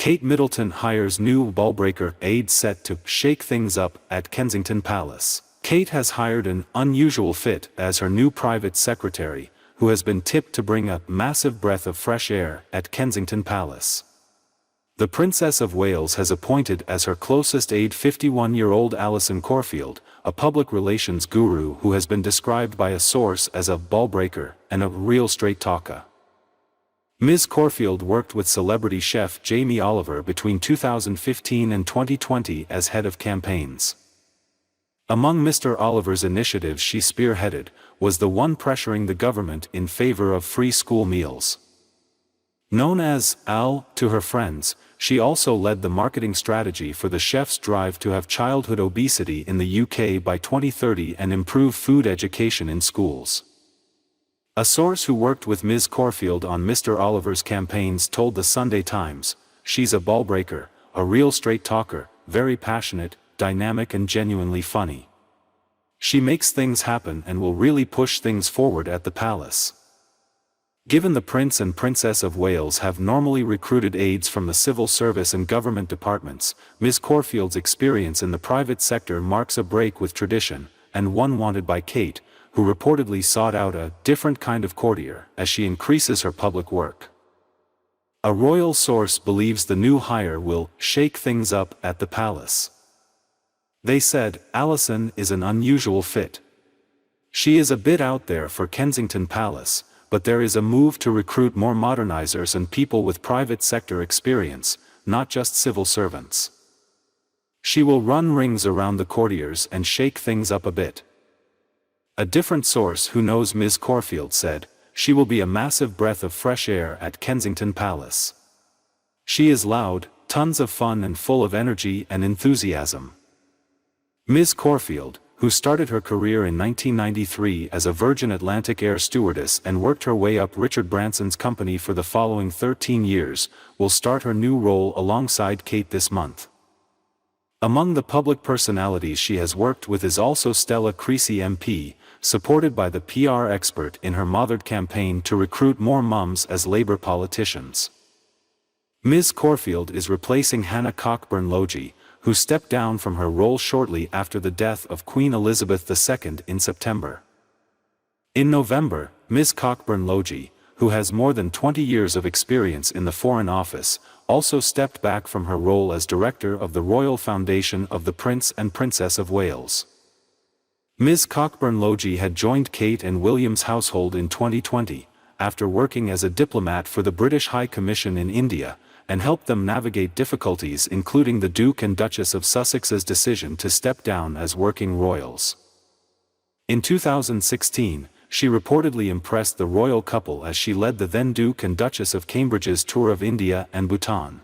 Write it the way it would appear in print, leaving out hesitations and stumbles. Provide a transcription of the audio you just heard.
Kate Middleton hires new ballbreaker aide set to shake things up at Kensington Palace. Kate has hired an unusual fit as her new private secretary, who has been tipped to bring a massive breath of fresh air at Kensington Palace. The Princess of Wales has appointed as her closest aide 51-year-old Alison Corfield, a public relations guru who has been described by a source as a ballbreaker and a real straight-talker. Ms. Corfield worked with celebrity chef Jamie Oliver between 2015 and 2020 as head of campaigns. Among Mr. Oliver's initiatives she spearheaded was the one pressuring the government in favor of free school meals. Known as Al to her friends, she also led the marketing strategy for the chef's drive to have childhood obesity in the UK by 2030 and improve food education in schools. A source who worked with Ms. Corfield on Mr. Oliver's campaigns told the Sunday Times, "She's a ballbreaker, a real straight-talker, very passionate, dynamic and genuinely funny. She makes things happen and will really push things forward at the palace." Given the Prince and Princess of Wales have normally recruited aides from the civil service and government departments, Ms. Corfield's experience in the private sector marks a break with tradition, and one wanted by Kate, who reportedly sought out a different kind of courtier as she increases her public work. A royal source believes the new hire will shake things up at the palace. They said, "Alison is an unusual fit. She is a bit out there for Kensington Palace, but there is a move to recruit more modernizers and people with private sector experience, not just civil servants. She will run rings around the courtiers and shake things up a bit." A different source who knows Ms. Corfield said, "She will be a massive breath of fresh air at Kensington Palace. She is loud, tons of fun and full of energy and enthusiasm." Ms. Corfield, who started her career in 1993 as a Virgin Atlantic air stewardess and worked her way up Richard Branson's company for the following 13 years, will start her new role alongside Kate this month. Among the public personalities she has worked with is also Stella Creasy MP, supported by the PR expert in her mothered campaign to recruit more mums as Labour politicians. Ms. Corfield is replacing Hannah Cockburn-Logie, who stepped down from her role shortly after the death of Queen Elizabeth II in September. In November, Ms. Cockburn-Logie, who has more than 20 years of experience in the Foreign Office, also stepped back from her role as director of the Royal Foundation of the Prince and Princess of Wales. Ms. Cockburn-Logie had joined Kate and William's household in 2020, after working as a diplomat for the British High Commission in India, and helped them navigate difficulties including the Duke and Duchess of Sussex's decision to step down as working royals. In 2016, she reportedly impressed the royal couple as she led the then Duke and Duchess of Cambridge's tour of India and Bhutan.